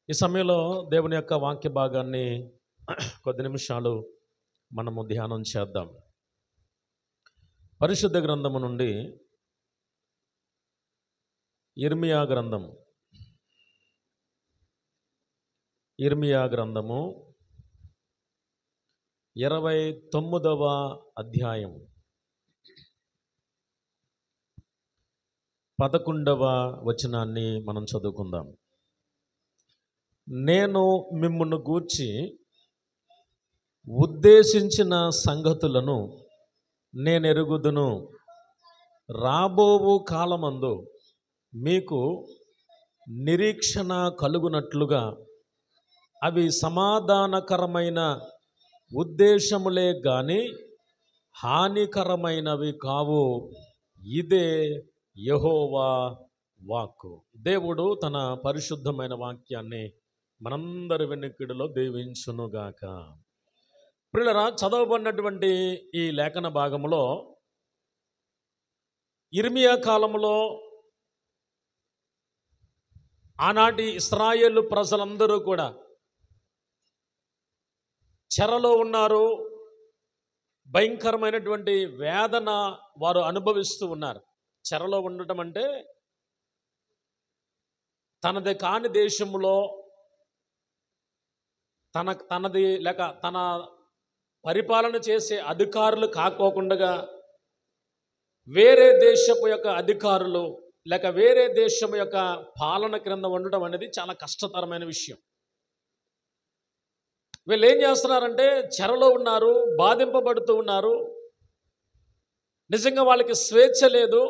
ఈ సమయంలో దేవుని యొక్క వాక్య భాగాన్ని కొద్ది నిమిషాలు మనము ధ్యానం చేద్దాం. పరిశుద్ధ గ్రంథము నుండి ఇర్మియా గ్రంథము 29వ అధ్యాయం 11వ వచనాన్ని మనం చదువుకుందాం. నేను మిమ్మును గూర్చి ఉద్దేశించిన సంగతులను నేనెరుగుదును. రాబోవు కాలమందు మీకు నిరీక్షణ కలుగునట్లుగా అవి సమాధానకరమైన ఉద్దేశములే గాని హానికరమైనవి కావు. ఇదే యెహోవా వాక్కు. దేవుడు తన పరిశుద్ధమైన వాక్యాన్ని మనందరి వెనుకడిలో దీవించునుగాక. ప్రియులారా, చదవబడినటువంటి ఈ లేఖన భాగంలో ఇర్మియా కాలంలో ఆనాటి ఇశ్రాయేలు ప్రజలందరూ కూడా చెరలో ఉన్నారు. భయంకరమైనటువంటి వేదన వారు అనుభవిస్తూ ఉన్నారు. చెరలో ఉండటం అంటే తనది కాని దేశంలో తనది లేక తన పరిపాలన చేసే అధికారులు కాకోకుండా వేరే దేశపు యొక్క అధికారులు లేక వేరే దేశం యొక్క పాలన క్రింద ఉండడం అనేది చాలా కష్టతరమైన విషయం. వీళ్ళు ఏం చేస్తున్నారంటే చెరలో ఉన్నారు, బాధింపబడుతూ ఉన్నారు. నిజంగా వాళ్ళకి స్వేచ్ఛ లేదు.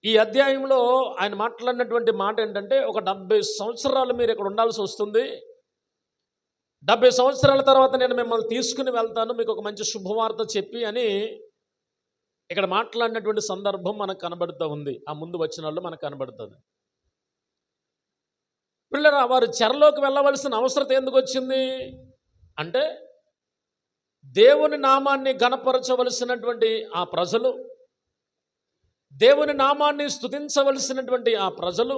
ఈ అధ్యాయంలో ఆయన మాట్లాడినటువంటి మాట ఏంటంటే, ఒక 70 సంవత్సరాలు మీరు ఇక్కడ ఉండాల్సి వస్తుంది. 70 సంవత్సరాల తర్వాత నేను మిమ్మల్ని తీసుకుని వెళ్తాను, మీకు ఒక మంచి శుభవార్త చెప్పి అని ఇక్కడ మాట్లాడినటువంటి సందర్భం మనకు కనబడుతూ ఉంది. ఆ ముందు వచనాల్లో మనకు కనబడుతుంది. పిల్లరా, వారు చెరలోకి వెళ్ళవలసిన అవసరం ఎందుకు వచ్చింది అంటే, దేవుని నామాన్ని ఘనపరచవలసినటువంటి ఆ ప్రజలు, దేవుని నామాన్ని స్తుతించవలసినటువంటి ఆ ప్రజలు,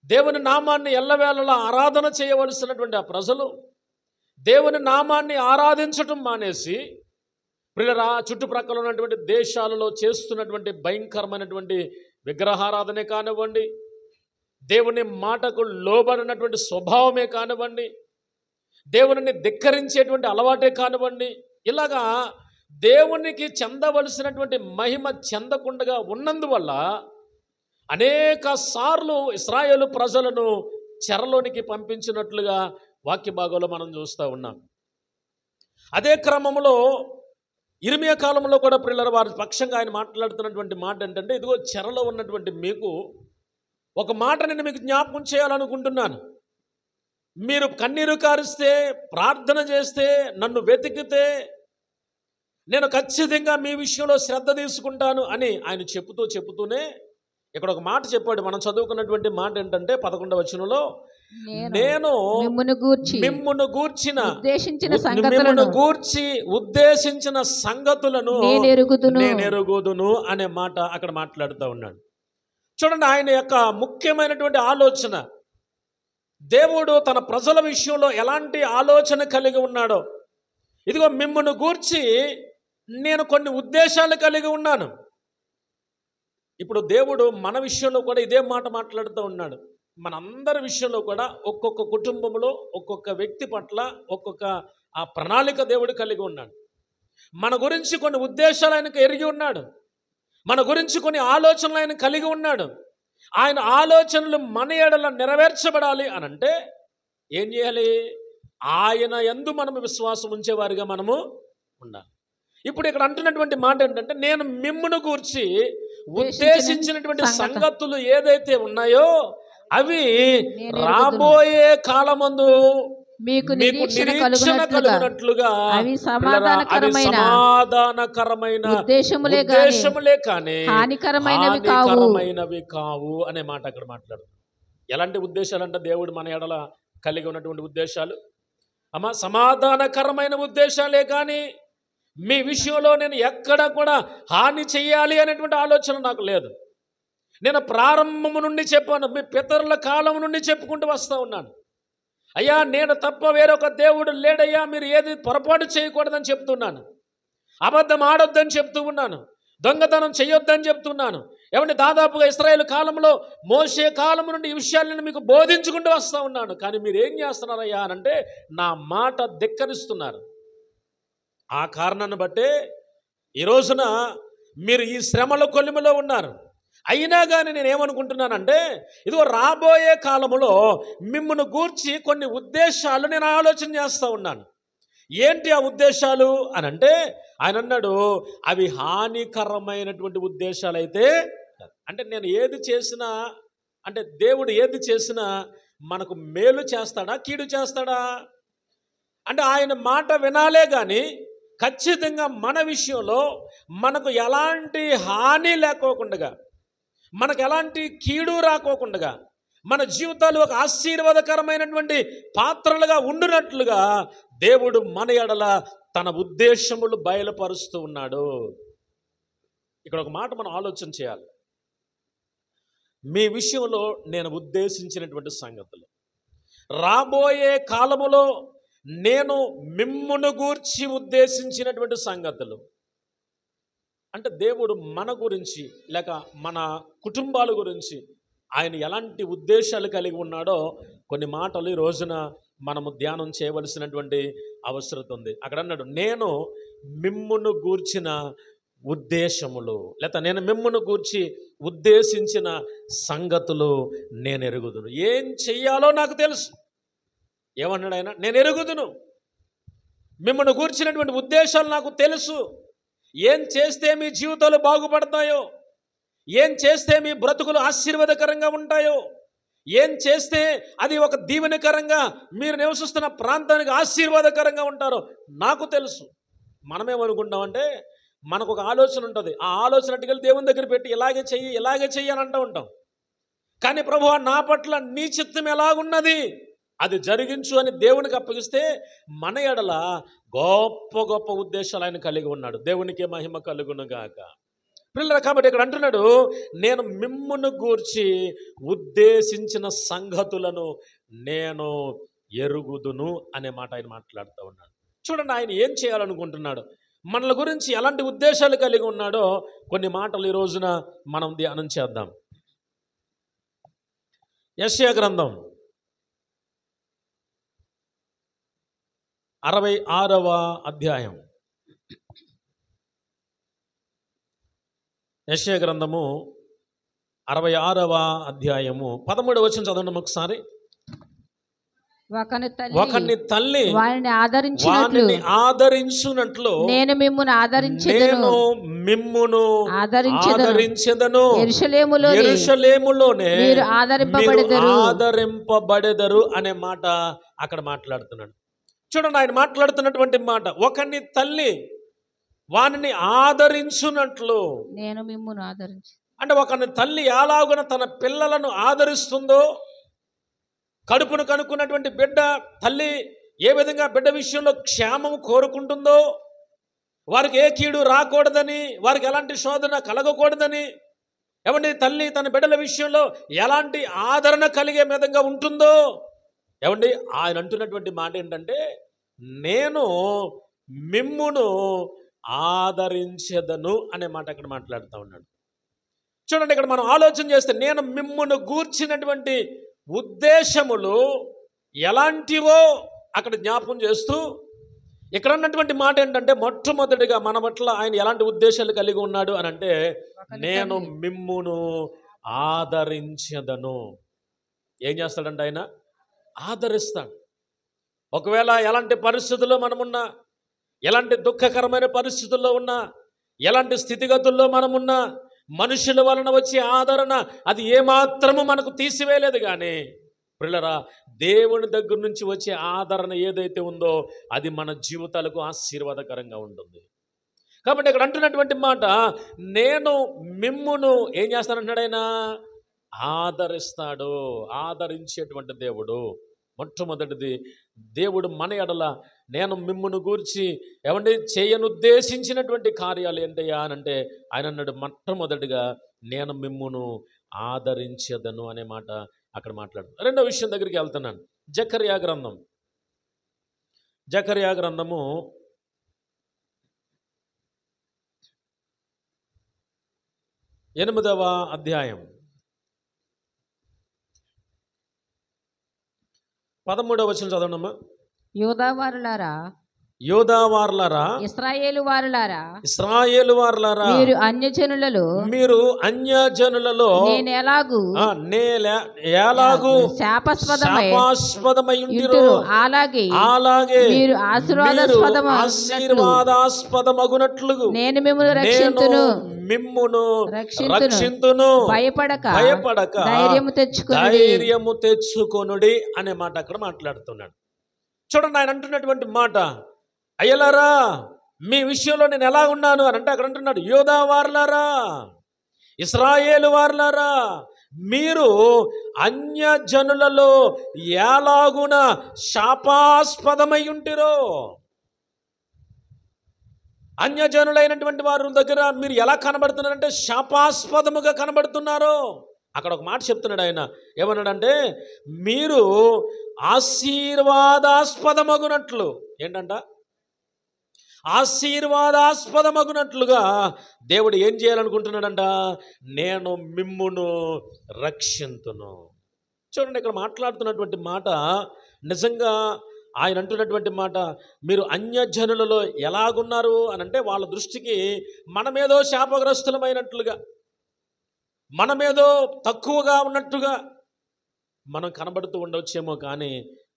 దేవుని నామాన్ని ఎల్లవేళలా ఆరాధన చేయవలసినటువంటి ఆ ప్రజలు దేవుని నామాన్ని ఆరాధించటం మానేసి ప్రియులారా, చుట్టుప్రక్కల ఉన్నటువంటి దేశాలలో చేస్తున్నటువంటి భయంకరమైనటువంటి విగ్రహారాధనే కానివ్వండి, దేవుని మాటకు లోబడినటువంటి స్వభావమే కానివ్వండి, దేవునిని ధిక్కరించేటువంటి అలవాటే కానివ్వండి, ఇలాగా దేవునికి చెందవలసినటువంటి మహిమ చెందకుండా ఉన్నందువల్ల అనేక సార్లు ఇశ్రాయేలు ప్రజలను చెరలోనికి పంపించినట్లుగా వాక్య భాగంలో మనం చూస్తూ ఉన్నాం. అదే క్రమంలో ఇర్మియా కాలంలో కూడా ప్రియులారా, వారి పక్షంగా ఆయన మాట్లాడుతున్నటువంటి మాట ఏంటంటే, ఇదిగో చెరలో ఉన్నటువంటి మీకు ఒక మాట నేను మీకు జ్ఞాపకం చేయాలనుకుంటున్నాను. మీరు కన్నీరు కారిస్తే, ప్రార్థన చేస్తే, నన్ను వెతికితే నేను ఖచ్చితంగా మీ విషయంలో శ్రద్ధ తీసుకుంటాను అని ఆయన చెబుతూనే ఇక్కడ ఒక మాట చెప్పాడు. మనం చదువుకున్నటువంటి మాట ఏంటంటే 11వ వచనంలో, నేను మిమ్మును ఉద్దేశించిన సంగతులను నేను ఎరుగుదును అనే మాట అక్కడ మాట్లాడుతూ ఉన్నాడు. చూడండి, ఆయన యొక్క ముఖ్యమైనటువంటి ఆలోచన, దేవుడు తన ప్రజల విషయంలో ఎలాంటి ఆలోచన కలిగి ఉన్నాడో. ఇదిగో మిమ్మును గూర్చి నేను కొన్ని ఉద్దేశాలు కలిగి ఉన్నాను. ఇప్పుడు దేవుడు మన విషయంలో కూడా ఇదే మాట మాట్లాడుతూ ఉన్నాడు. మనందరి విషయంలో కూడా ఒక్కొక్క కుటుంబంలో ఒక్కొక్క వ్యక్తి పట్ల ఒక్కొక్క ఆ ప్రణాళిక దేవుడు కలిగి ఉన్నాడు. మన గురించి కొన్ని ఉద్దేశాలు ఆయనకు ఎరిగి ఉన్నాడు. మన గురించి కొన్ని ఆలోచనలు ఆయన కలిగి ఉన్నాడు. ఆయన ఆలోచనలు మన ఎడల నెరవేర్చబడాలి అని అంటే ఏం చేయాలి? ఆయన యందు మనము విశ్వాసం ఉంచేవారిగా మనము ఉండాలి. ఇప్పుడు ఇక్కడ అంటున్నటువంటి మాట ఏంటంటే, నేను మిమ్మును గూర్చి ఉద్దేశించినటువంటి సంగతులు ఏదైతే ఉన్నాయో అవి రాబోయే కాలమందు మీకు నిరీక్షణ కలుగునట్లుగా అవి సమాధానకరమైన ఉద్దేశములే కానీ హానికరమైనవి కావు అనే మాట అక్కడ మాట్లాడు. ఎలాంటి ఉద్దేశాలు అంటే, దేవుడు మన ఎడల కలిగి ఉన్నటువంటి ఉద్దేశాలు సమాధానకరమైన ఉద్దేశాలే కానీ మీ విషయంలో నేను ఎక్కడ కూడా హాని చెయ్యాలి అనేటువంటి ఆలోచన నాకు లేదు. నేను ప్రారంభము నుండి చెప్పాను, మీ పితరుల కాలం నుండి చెప్పుకుంటూ వస్తూ ఉన్నాను. అయ్యా, నేను తప్ప వేరొక దేవుడు లేడయ్యా, మీరు ఏది పొరపాటు చేయకూడదని చెప్తున్నాను. అబద్ధం ఆడొద్దని చెప్తూ ఉన్నాను. దొంగతనం చేయొద్దని చెప్తున్నాను. ఏమంటే దాదాపుగా ఇశ్రాయేలు కాలంలో, మోషే కాలం నుండి ఈ విషయాలను మీకు బోధించుకుంటూ వస్తూ ఉన్నాను. కానీ మీరు ఏం చేస్తున్నారయ్యా అని అంటే నా మాట ధిక్కరిస్తున్నారు. ఆ కారణాన్ని బట్టే ఈ రోజున మీరు ఈ శ్రమల కొలిమిలో ఉన్నారు. అయినా కానీ నేను ఏమనుకుంటున్నానంటే, ఇదిగో రాబోయే కాలంలో మిమ్మల్ని గూర్చి కొన్ని ఉద్దేశాలు నేను ఆలోచన చేస్తూ ఉన్నాను. ఏంటి ఆ ఉద్దేశాలు అని అంటే, ఆయన అన్నాడు, అవి హానికరమైనటువంటి ఉద్దేశాలు అయితే అంటే నేను ఏది చేసినా, అంటే దేవుడు ఏది చేసినా మనకు మేలు చేస్తాడా, కీడు చేస్తాడా? అంటే ఆయన మాట వినాలే కానీ ఖచ్చితంగా మన విషయంలో మనకు ఎలాంటి హాని లేకోకుండా, మనకు ఎలాంటి కీడు రాకోకుండా, మన జీవితాలు ఒక ఆశీర్వాదకరమైనటువంటి పాత్రలుగా ఉండునట్లుగా దేవుడు మన ఎడల తన ఉద్దేశములు బయలుపరుస్తూ ఉన్నాడు. ఇక్కడ ఒక మాట మనం ఆలోచన చేయాలి. మీ విషయంలో నేను ఉద్దేశించినటువంటి సంగతులు, రాబోయే కాలములో నేను మిమ్మును గూర్చి ఉద్దేశించినటువంటి సంగతులు, అంటే దేవుడు మన గురించి లేక మన కుటుంబాల గురించి ఆయన ఎలాంటి ఉద్దేశాలు కలిగి ఉన్నాడో కొన్ని మాటలు ఈ రోజున మనము ధ్యానం చేయవలసినటువంటి అవసరం ఉంది. అక్కడ అన్నాడు, నేను మిమ్మును గూర్చిన ఉద్దేశములు, లేక నేను మిమ్మును గూర్చి ఉద్దేశించిన సంగతులు నేను ఎరుగుదును. ఏం చెయ్యాలో నాకు తెలుసు. ఏమన్నాడు ఆయన? నేను ఎరుగుదును. మిమ్మల్ని గూర్చినటువంటి ఉద్దేశాలు నాకు తెలుసు. ఏం చేస్తే మీ జీవితాలు బాగుపడతాయో, ఏం చేస్తే మీ బ్రతుకులు ఆశీర్వాదకరంగా ఉంటాయో, ఏం చేస్తే అది ఒక దీవెనకరంగా మీరు నివసిస్తున్న ప్రాంతానికి ఆశీర్వాదకరంగా ఉంటారో నాకు తెలుసు. మనమేమనుకుంటామంటే, మనకు ఒక ఆలోచన ఉంటుంది. ఆ ఆలోచన అటుకెళ్ళి దేవుని దగ్గర పెట్టి ఇలాగే చెయ్యి అని అంటూ ఉంటాం. కానీ ప్రభువా, నా పట్ల నీ చిత్తం ఎలాగున్నది, అది జరిగించు అని దేవునికి అప్పగిస్తే మన ఎడల గొప్ప గొప్ప ఉద్దేశాలు ఆయన కలిగి ఉన్నాడు. దేవునికి మహిమ కలుగును గాక. పిల్లలు, కాబట్టి ఇక్కడ అంటున్నాడు, నేను మిమ్మును గూర్చి ఉద్దేశించిన సంగతులను నేను ఎరుగుదును అనే మాట ఆయన మాట్లాడుతూ ఉన్నాడు. చూడండి, ఆయన ఏం చేయాలనుకుంటున్నాడు, మనల గురించి ఎలాంటి ఉద్దేశాలు కలిగి ఉన్నాడో కొన్ని మాటలు ఈ రోజున మనం ధ్యానం చేద్దాం. యెషయా గ్రంథం 66వ అధ్యాయం. యెషయా గ్రంథము 66వ అధ్యాయము 13వ వచనం చదవండి ఒకసారి. ఒకని తల్లి వారిని ఆదరించునట్లు నేను మిమ్మును ఆదరించెదను. యెరూషలేములోనే మీరు ఆదరింపబడెదరు అనే మాట అక్కడ మాట్లాడుతున్నాడు. చూడండి, ఆయన మాట్లాడుతున్నటువంటి మాట, ఒకని తల్లి వానిని ఆదరించునట్లు నేను మిమ్మును ఆదరించు. అంటే ఒకని తల్లి ఎలాగున తన పిల్లలను ఆదరిస్తుందో, కడుపును కనుక్కున్నటువంటి బిడ్డ తల్లి ఏ విధంగా బిడ్డ విషయంలో క్షేమం కోరుకుంటుందో, వారికి ఏ కీడు రాకూడదని, వారికి ఎలాంటి శోధన కలగకూడదని, ఏమండి తల్లి తన బిడ్డల విషయంలో ఎలాంటి ఆదరణ కలిగే విధంగా ఉంటుందో, ఏమండి ఆయన అంటున్నటువంటి మాట ఏంటంటే, నేను మిమ్మును ఆదరించెదను అనే మాట అక్కడ మాట్లాడుతూ ఉన్నాడు. చూడండి, ఇక్కడ మనం ఆలోచన చేస్తే నేను మిమ్మును గూర్చినటువంటి ఉద్దేశములు ఎలాంటివో అక్కడ జ్ఞాపకం చేస్తూ, ఇక్కడ ఉన్నటువంటి మాట ఏంటంటే, మొట్టమొదటిగా మన పట్ల ఆయన ఎలాంటి ఉద్దేశాలు కలిగి ఉన్నాడు అని అంటే, నేను మిమ్మును ఆదరించెదను. ఏం చేస్తాడంటే ఆయన ఆదరిస్తాడు. ఒకవేళ ఎలాంటి పరిస్థితుల్లో మనమున్నా, ఎలాంటి దుఃఖకరమైన పరిస్థితుల్లో ఉన్నా, ఎలాంటి స్థితిగతుల్లో మనమున్నా, మనుషుల వలన వచ్చే ఆదరణ అది ఏమాత్రము మనకు తీసివేయలేదు. కానీ పిల్లరా, దేవుని దగ్గర నుంచి వచ్చే ఆదరణ ఏదైతే ఉందో అది మన జీవితాలకు ఆశీర్వాదకరంగా ఉంటుంది. కాబట్టి ఇక్కడ అంటున్నటువంటి మాట, నేను మిమ్మును ఏం చేస్తానంటున్నాడు ఆయన? ఆదరిస్తాడు. ఆదరించేటువంటి దేవుడు. మొట్టమొదటిది, దేవుడు మన ఎడల నేను మిమ్మును గూర్చి ఏమంటే చేయనుద్దేశించినటువంటి కార్యాలు ఏంటయ్యా అని అంటే ఆయన అన్నాడు, మొట్టమొదటిగా నేను మిమ్మును ఆదరించెదను అనే మాట అక్కడ మాట్లాడుతుంది. రెండో విషయం దగ్గరికి వెళ్తున్నాను. జకర్యా గ్రంథము 8వ అధ్యాయం 13వ వచనం చదవండమ్మా. యోధా వారులారా, ఇశ్రాయేలు వారులారా, మీరు అన్యజనులలో నేను ఎలాగూ శాపాస్పదమై ఉంటిరో అలాగే మీరు ఆశీర్వాదాస్పదమగునట్లు నేను మిమ్మును రక్షింతును, భయపడక ధైర్యము తెచ్చుకొనుడి అనే మాట అక్కడ మాట్లాడుతున్నాడు. చూడండి, ఆయన అంటున్నటువంటి మాట, అయ్యలారా మీ విషయంలో నేను ఎలా ఉన్నాను అని అంటే అక్కడ అంటున్నాడు, యోధా వారులారా, ఇశ్రాయేలు వారులారా, మీరు అన్యజనులలో ఎలాగున శాపాస్పదమై ఉంటిరో. అన్యజనులైనటువంటి వారి దగ్గర మీరు ఎలా కనబడుతున్నారంటే శాపాస్పదముగా కనబడుతున్నారు. అక్కడ ఒక మాట చెప్తున్నాడు ఆయన, ఏమన్నాడంటే మీరు ఆశీర్వాదాస్పదమగునట్లు, ఏంటంట ఆశీర్వాదాస్పదమగునట్లుగా దేవుడు ఏం చేయాలనుకుంటున్నాడంట, నేను మిమ్మును రక్షింతును. చూడండి, ఇక్కడ మాట్లాడుతున్నటువంటి మాట నిజంగా ఆయన అంటున్నటువంటి మాట, మీరు అన్యజనులలో ఎలాగున్నారు అని అంటే వాళ్ళ దృష్టికి మనమేదో శాపగ్రస్తులమైనట్లుగా, మనమేదో తక్కువగా ఉన్నట్టుగా మనం కనబడుతూ ఉండవచ్చేమో. కానీ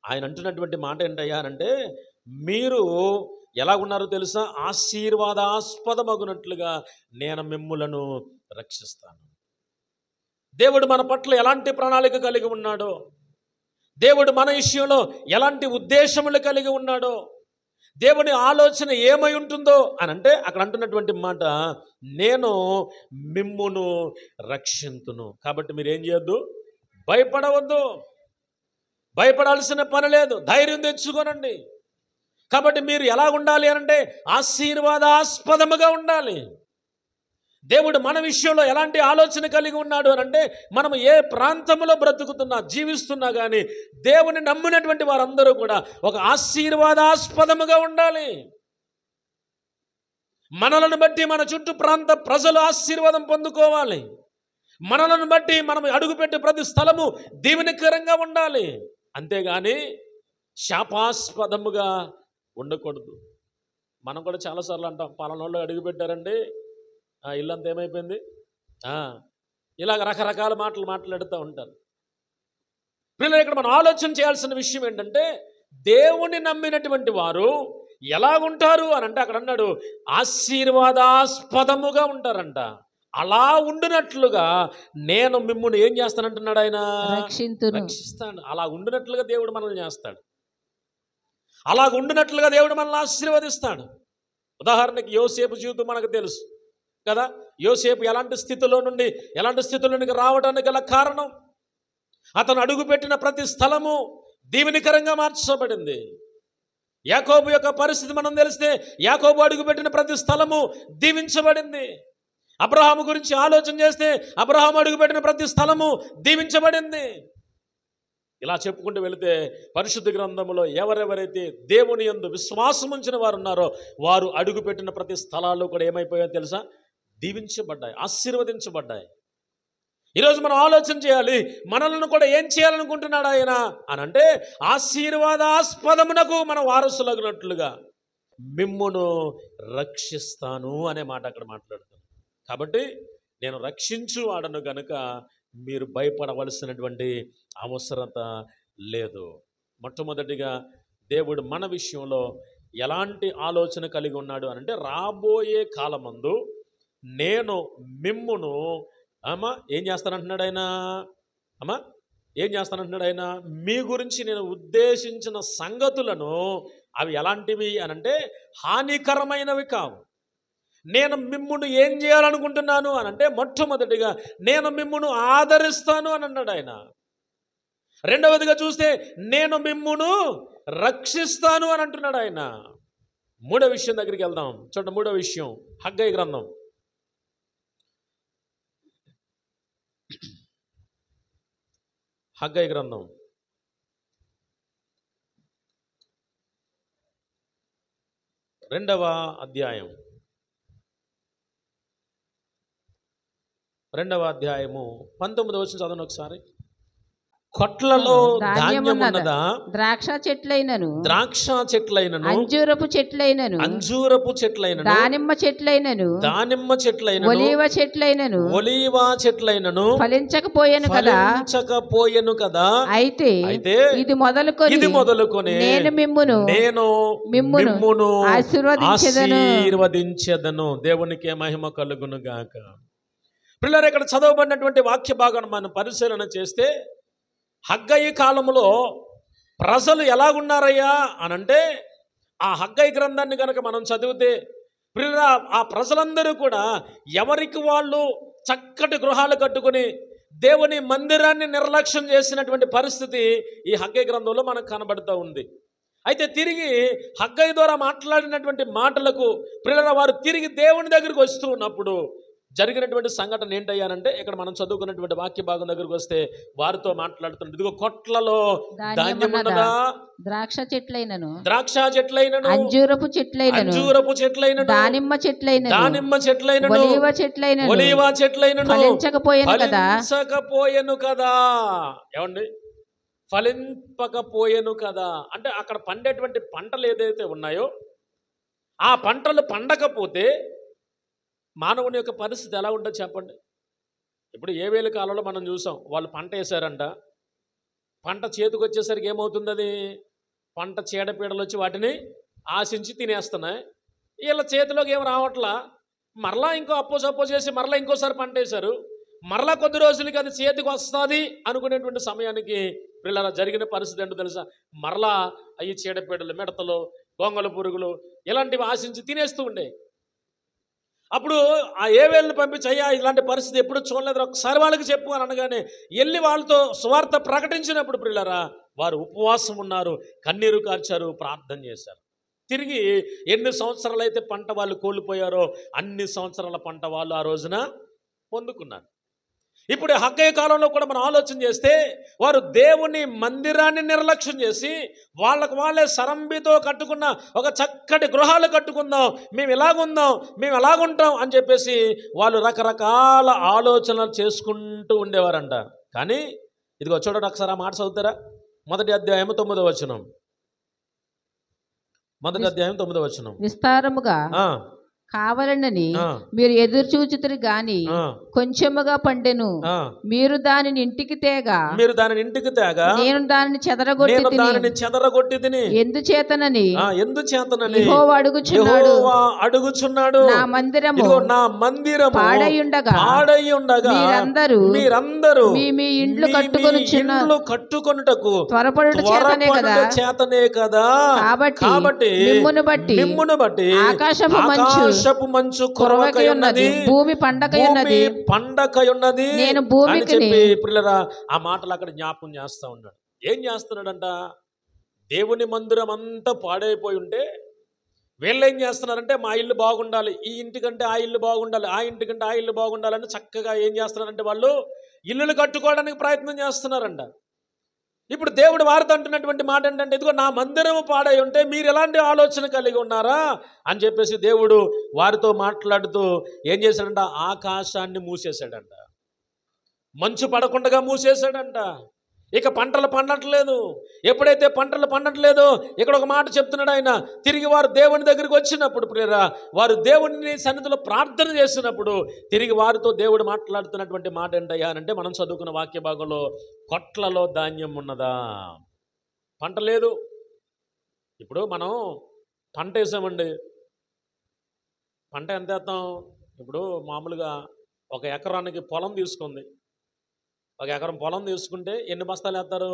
ఆయన అంటున్నటువంటి మాట ఏంటయ్యా అంటే మీరు ఎలాగున్నారో తెలుసా, ఆశీర్వాదాస్పదమగునట్లుగా నేను మిమ్ములను రక్షిస్తాను. దేవుడు మన పట్ల ఎలాంటి ప్రణాళిక కలిగి ఉన్నాడో, దేవుడు మన విషయంలో ఎలాంటి ఉద్దేశములు కలిగి ఉన్నాడో, దేవుని ఆలోచన ఏమై ఉంటుందో అని అంటే అక్కడ అంటున్నటువంటి మాట, నేను మిమ్మును రక్షింతును. కాబట్టి మీరు ఏం చేయొద్దు, భయపడవద్దు, భయపడాల్సిన పని లేదు, ధైర్యం తెచ్చుకోనండి. కాబట్టి మీరు ఎలా ఉండాలి అంటే ఆశీర్వాదాస్పదముగా ఉండాలి. దేవుడు మన విషయంలో ఎలాంటి ఆలోచన కలిగి ఉన్నాడు అని అంటే మనం ఏ ప్రాంతంలో బ్రతుకుతున్నా జీవిస్తున్నా కానీ దేవుని నమ్మినటువంటి వారందరూ కూడా ఒక ఆశీర్వాదాస్పదముగా ఉండాలి. మనలను బట్టి మన చుట్టూ ప్రాంత ప్రజలు ఆశీర్వాదం పొందుకోవాలి. మనలను బట్టి మనం అడుగుపెట్టే ప్రతి స్థలము దీవెనకరంగా ఉండాలి. అంతేగాని శాపాస్పదముగా ఉండకూడదు. మనం కూడా చాలాసార్లు అంటాం, పలానా వాళ్ళు అడుగుపెట్టారండి, ఇల్లంతా ఏమైపోయింది, ఇలాగ రకరకాల మాటలు మాట్లాడుతూ ఉంటారు. పిల్లలు, ఇక్కడ మనం ఆలోచన చేయాల్సిన విషయం ఏంటంటే దేవుని నమ్మినటువంటి వారు ఎలాగుంటారు అని అంటే అక్కడ అన్నాడు ఆశీర్వాదాస్పదముగా ఉంటారంట. అలా ఉండినట్లుగా నేను మిమ్మును ఏం చేస్తానంటున్నాడు ఆయన, రక్షిస్తాను. అలా ఉండినట్లుగా దేవుడు మనల్ని చేస్తాడు, అలా ఉండినట్లుగా దేవుడు మనల్ని ఆశీర్వదిస్తాడు. ఉదాహరణకి యోసేపు జీవితం మనకు తెలుసు కదా. యోసేపు ఎలాంటి స్థితిలోనికి రావడానికి గల కారణం, అతను అడుగుపెట్టిన ప్రతి స్థలము దీవెనకరంగా మార్చబడింది. యాకోబు యొక్క పరిస్థితి మనం తెలిస్తే యాకోబు అడుగుపెట్టిన ప్రతి స్థలము దీవించబడింది. అబ్రహాము గురించి ఆలోచన చేస్తే అబ్రహాము అడుగుపెట్టిన ప్రతి స్థలము దీవించబడింది. ఇలా చెప్పుకుంటూ వెళితే పరిశుద్ధ గ్రంథంలో ఎవరెవరైతే దేవుని యందు విశ్వాసం ఉంచిన వారు ఉన్నారో వారు అడుగుపెట్టిన ప్రతి స్థలాల్లో కూడా ఏమైపోయాయో తెలుసా, దీవించబడ్డాయి, ఆశీర్వదించబడ్డాయి. ఈరోజు మనం ఆలోచన చేయాలి, మనల్ని కూడా ఏం చేయాలనుకుంటున్నాడు ఆయన అని అంటే ఆశీర్వాదాస్పదమునకు మనం వారసులగినట్లుగా మిమ్మును రక్షిస్తాను అనే మాట అక్కడ మాట్లాడుతాను. కాబట్టి నేను రక్షించు వాడను గనుక మీరు భయపడవలసినటువంటి అవసరత లేదు. మొట్టమొదటిగా దేవుడు మన విషయంలో ఎలాంటి ఆలోచన కలిగి ఉన్నాడు అని అంటే రాబోయే కాలమందు నేను మిమ్మును ఏం చేస్తానంటున్నాడు ఆయన, ఏం చేస్తానంటున్నాడు ఆయన, మీ గురించి నేను ఉద్దేశించిన సంగతులను అవి ఎలాంటివి అని అంటే హానికరమైనవి కావు. నేను మిమ్మును ఏం చేయాలనుకుంటున్నాను అని అంటే మొట్టమొదటిగా నేను మిమ్మును ఆదరిస్తాను అని అన్నాడు ఆయన. రెండవదిగా చూస్తే నేను మిమ్మును రక్షిస్తాను అని అంటున్నాడు ఆయన. మూడో విషయం దగ్గరికి వెళ్దాం. చూడండి, మూడో విషయం హగ్గయి గ్రంథం హగ్గై గ్రంథం 2వ అధ్యాయం 19వ వచనం చదవండి ఒకసారి. కొట్లలో ధాన్యమున్నదా, ద్రాక్ష చెట్లైనను అంజూరపు చెట్లైనను దానిమ్మ చెట్లైనను ఒలీవ చెట్లైనను ఫలించకపోయెను కదా. అయితే ఇది మొదలుకొని నేను మిమ్మును ఆశీర్వదించెదను. దేవునికి మహిమ కలుగును గాక. పిల్లలు, ఇక్కడ చదవబడినటువంటి వాక్య భాగాన్ని మనం పరిశీలన చేస్తే హగ్గయి కాలంలో ప్రజలు ఎలాగున్నారయ్యా అనంటే, ఆ హగ్గయి గ్రంథాన్ని కనుక మనం చదివితే పిల్లల ఆ ప్రజలందరూ కూడా ఎవరికి వాళ్ళు చక్కటి గృహాలు కట్టుకుని దేవుని మందిరాన్ని నిర్లక్ష్యం చేసినటువంటి పరిస్థితి ఈ హగ్గయి గ్రంథంలో మనకు కనబడుతూ ఉంది. అయితే తిరిగి హగ్గయి ద్వారా మాట్లాడినటువంటి మాటలకు పిల్లల వారు తిరిగి దేవుని దగ్గరికి వస్తూ ఉన్నప్పుడు జరిగినటువంటి సంఘటన ఏంటయ్యానంటే, ఇక్కడ మనం చదువుకున్నటువంటి వాక్య భాగం దగ్గరికి వస్తే వారితో మాట్లాడుతున్నది, ఇదిగో కొట్లలో ధాన్యమున్నదా, ద్రాక్ష చెట్లైనను అంజూరపు చెట్లైనను దానిమ్మ చెట్లైనను ఒలీవ చెట్లైనను ఫలించకపోయెను కదా. ఏమండి, ఫలింపకపోయెను కదా అంటే అక్కడ పండేటువంటి పంటలు ఏదైతే ఉన్నాయో ఆ పంటలు పండకపోతే మానవుని యొక్క పరిస్థితి ఎలా ఉంటుందో చెప్పండి. ఇప్పుడు ఏవేలు కాలంలో మనం చూసాం, వాళ్ళు పంట వేశారంట, పంట చేతికి వచ్చేసరికి ఏమవుతుంది, అది పంట చీడపీడలు వచ్చి వాటిని ఆశించి తినేస్తున్నాయి. వీళ్ళ చేతిలోకి ఏం రావట్లా, మరలా ఇంకో అప్పో చేసి మరలా ఇంకోసారి పంట వేశారు, మరలా కొద్ది రోజులకి అది చేతికి వస్తుంది అనుకునేటువంటి సమయానికి వీళ్ళ జరిగిన పరిస్థితి ఏంటో తెలుసా, మరలా అవి చీడపీడలు, మిడతలు, గొంగళ పురుగులు ఇలాంటివి ఆశించి తినేస్తూ ఉండే. అప్పుడు ఆ ఏవేళ్ళని పంపించి, అయ్యా ఇలాంటి పరిస్థితి ఎప్పుడు చూడలేదు, ఒకసారి వాళ్ళకి చెప్పు అని అనగానే వెళ్ళి వాళ్ళతో సువార్త ప్రకటించినప్పుడు పిల్లరా వారు ఉపవాసం ఉన్నారు, కన్నీరు కార్చారు, ప్రార్థన చేశారు. తిరిగి ఎన్ని సంవత్సరాలు అయితే పంట వాళ్ళు కోల్పోయారో అన్ని సంవత్సరాల పంట వాళ్ళు ఆ రోజున పొందుకున్నారు. ఇప్పుడు హగ్గయి కాలంలో కూడా మనం ఆలోచన చేస్తే వారు దేవుని మందిరాన్ని నిర్లక్ష్యం చేసి వాళ్ళకు వాళ్ళే సరంబితో కట్టుకున్న ఒక చక్కటి గృహాలు కట్టుకుందాం, మేము ఎలాగుంటాం అని చెప్పేసి వాళ్ళు రకరకాల ఆలోచనలు చేసుకుంటూ ఉండేవారంట. కానీ ఇదిగో చూడండి ఒకసారి ఆ మాట చదువుతారా, 1వ అధ్యాయం 9వ వచనం. 1వ అధ్యాయం 9వ వచనం. విస్తారముగా కావాలనని మీరు ఎదురు చూచుతురు గాని కొంచెముగా పండెను, మీరు దానిని ఇంటికి తేగా నేను దానిని చెదరగొట్టి తిని ఎందుచేతనని యెహోవా అడుగుచున్నాడు. నా మందిరము పాడైయుండగా మీరందరూ మీ ఇండ్లు కట్టుకొనుటకు త్వరపడుట చేతనే కదా. కాబట్టి మిమ్మును బట్టి ఆకాశపు మంచు కురవకై ఉన్నది, భూమి పండకై ఉన్నది, నేను భూమికి పిల్లరా ఆ మాటలు అక్కడ జ్ఞాపకం చేస్తా ఉన్నాడు. ఏం చేస్తున్నాడంట, దేవుని మందిరం అంతా పాడైపోయి ఉంటే వీళ్ళు ఏం చేస్తున్నారంటే, మా ఇల్లు బాగుండాలి, ఈ ఇంటికంటే ఆ ఇల్లు బాగుండాలి, ఆ ఇంటికంటే ఆ ఇల్లు బాగుండాలని చక్కగా ఏం చేస్తున్నారంటే వాళ్ళు ఇల్లులు కట్టుకోవడానికి ప్రయత్నం చేస్తున్నారంట. ఇప్పుడు దేవుడు వారితో అంటున్నటువంటి మాట ఏంటంటే, ఇదిగో నా మందిరము పాడై ఉంటే మీరు ఎలాంటి ఆలోచన కలిగి ఉన్నారా అని చెప్పేసి దేవుడు వారితో మాట్లాడుతూ ఏం చేశాడంట, ఆకాశాన్ని మూసేశాడంట, మంచు పడకుండా మూసేశాడంట. ఇక పంటలు పండట్లేదు. ఎప్పుడైతే పంటలు పండట్లేదో ఇక్కడ ఒక మాట చెప్తున్నాడు ఆయన, తిరిగి వారు దేవుని దగ్గరికి వచ్చినప్పుడు ప్రియరా వారు దేవుని సన్నిధిలో ప్రార్థన చేసినప్పుడు తిరిగి వారితో దేవుడు మాట్లాడుతున్నటువంటి మాట ఏంటయ్యా అంటే, మనం చదువుకున్న వాక్య భాగంలో కొట్లలో ధాన్యం ఉన్నదా, పంట లేదు. ఇప్పుడు మనం పంట వేసామండి, పంట ఎంత వేస్తాం, ఇప్పుడు మామూలుగా ఒక ఎకరానికి పొలం తీసుకుంది, ఒక ఎకరం పొలం తీసుకుంటే ఎన్ని బస్తాలు వేస్తారు,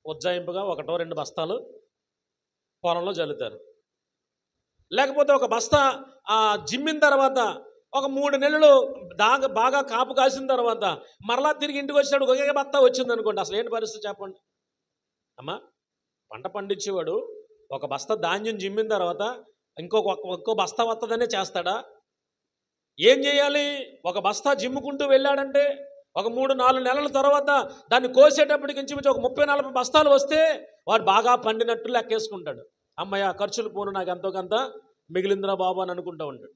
ఉజ్జాయింపుగా 1-2 బస్తాలు పొలంలో జల్లుతారు. లేకపోతే ఒక బస్తా జిమ్మిన తర్వాత ఒక 3 నెలలు బాగా కాపు కాసిన తర్వాత మరలా తిరిగి ఇంటికి వచ్చాడు ఒకే బస్తా వచ్చింది అనుకోండి, అసలు ఏంటి పరిస్థితి చెప్పండి అమ్మా. పంట పండించేవాడు ఒక బస్తా ధాన్యం జిమ్మిన తర్వాత ఇంకో బస్తా వస్తుందనే చేస్తాడా? ఏం చేయాలి? ఒక బస్తా జిమ్ముకుంటూ వెళ్ళాడంటే ఒక 3-4 నెలల తర్వాత దాన్ని కోసేటప్పటికి ఇంచుమించు ఒక 30-40 బస్తాలు వస్తే వాడు బాగా పండినట్టు లెక్కేసుకుంటాడు. అమ్మయ్య, ఖర్చులు పోను, నాకు ఎంతో కొంత మిగిలిందిరా బాబు అని అనుకుంటూ ఉంటాడు.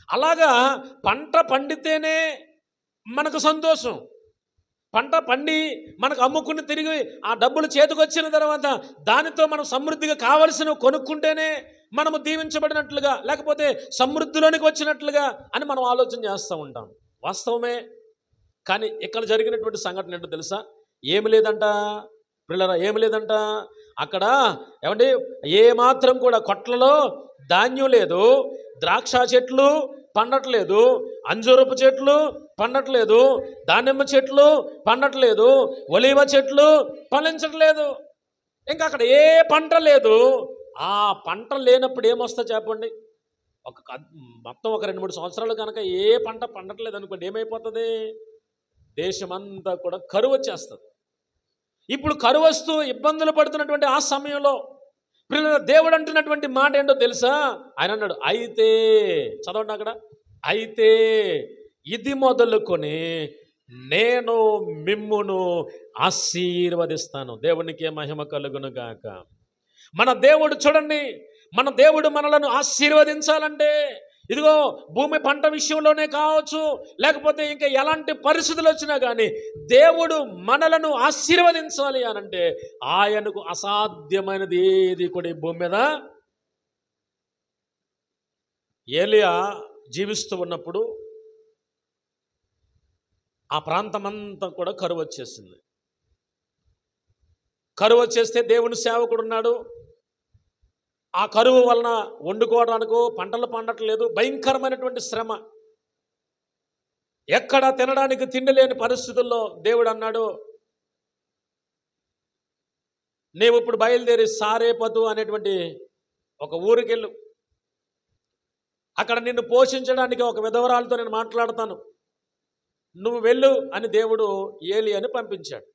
అలాగా పంట పండితేనే మనకు సంతోషం. పంట పండి మనకు అమ్ముకుని తిరిగి ఆ డబ్బులు చేతికి వచ్చిన తర్వాత దానితో మనం సమృద్ధిగా కావలసినవి కొనుక్కుంటేనే మనము దీవించబడినట్లుగా, లేకపోతే సమృద్ధిలోనికి వచ్చినట్లుగా అని మనం ఆలోచన చేస్తూ ఉంటాం. వాస్తవమే. కానీ ఇక్కడ జరిగినటువంటి సంఘటన ఏంటో తెలుసా? ఏమి లేదంట పిల్లరా, ఏమి లేదంట. అక్కడ ఏమండి, ఏమాత్రం కూడా కొట్లలో ధాన్యం లేదు, ద్రాక్ష చెట్లు పండట్లేదు, అంజూరపు చెట్లు పండట్లేదు, దానిమ్మ చెట్లు పండట్లేదు, ఒలీవ చెట్లు ఫలించట్లేదు. ఇంకా అక్కడ ఏ పంట లేదు. ఆ పంట లేనప్పుడు ఏమొస్తా చెప్పండి? మొత్తం ఒక 2-3 సంవత్సరాలు కనుక ఏ పంట పండట్లేదు అనుకోండి, ఏమైపోతుంది? దేశమంతా కూడా కరువు వచ్చేస్తుంది. ఇప్పుడు కరువు వస్తూ ఇబ్బందులు పడుతున్నటువంటి ఆ సమయంలో దేవుడు అంటున్నటువంటి మాట ఏంటో తెలుసా? ఆయన అన్నాడు, అయితే, చదవండి అక్కడ, అయితే ఇది మొదలుకొని నేను మిమ్మును ఆశీర్వదిస్తాను. దేవునికి మహిమ కలుగును గాక. మన దేవుడు చూడండి, మన దేవుడు మనలను ఆశీర్వదించాలంటే ఇదిగో భూమి పంట విషయంలోనే కావచ్చు, లేకపోతే ఇంకా ఎలాంటి పరిస్థితులు వచ్చినా కానీ దేవుడు మనలను ఆశీర్వదించాలి అనంటే ఆయనకు అసాధ్యమైనది ఏది కూడా ఈ భూమి మీద. ఏలియా జీవిస్తూ ఉన్నప్పుడు ఆ ప్రాంతమంతా కూడా కరువు వచ్చేసింది. కరువు వచ్చేస్తే దేవుని సేవకుడు ఉన్నాడు. ఆ కరువు వలన వండుకోవడానికో పంటలు పండట్లేదు, భయంకరమైనటువంటి శ్రమ, ఎక్కడ తినడానికి తిండి లేని పరిస్థితుల్లో దేవుడు అన్నాడు, నీవు ఇప్పుడు బయలుదేరి సారేపతు అనేటువంటి ఒక ఊరికెళ్ళు, అక్కడ నిన్ను పోషించడానికి ఒక విధవరాలతో నేను మాట్లాడతాను, నువ్వు వెళ్ళు అని దేవుడు ఏలియాని పంపించాడు.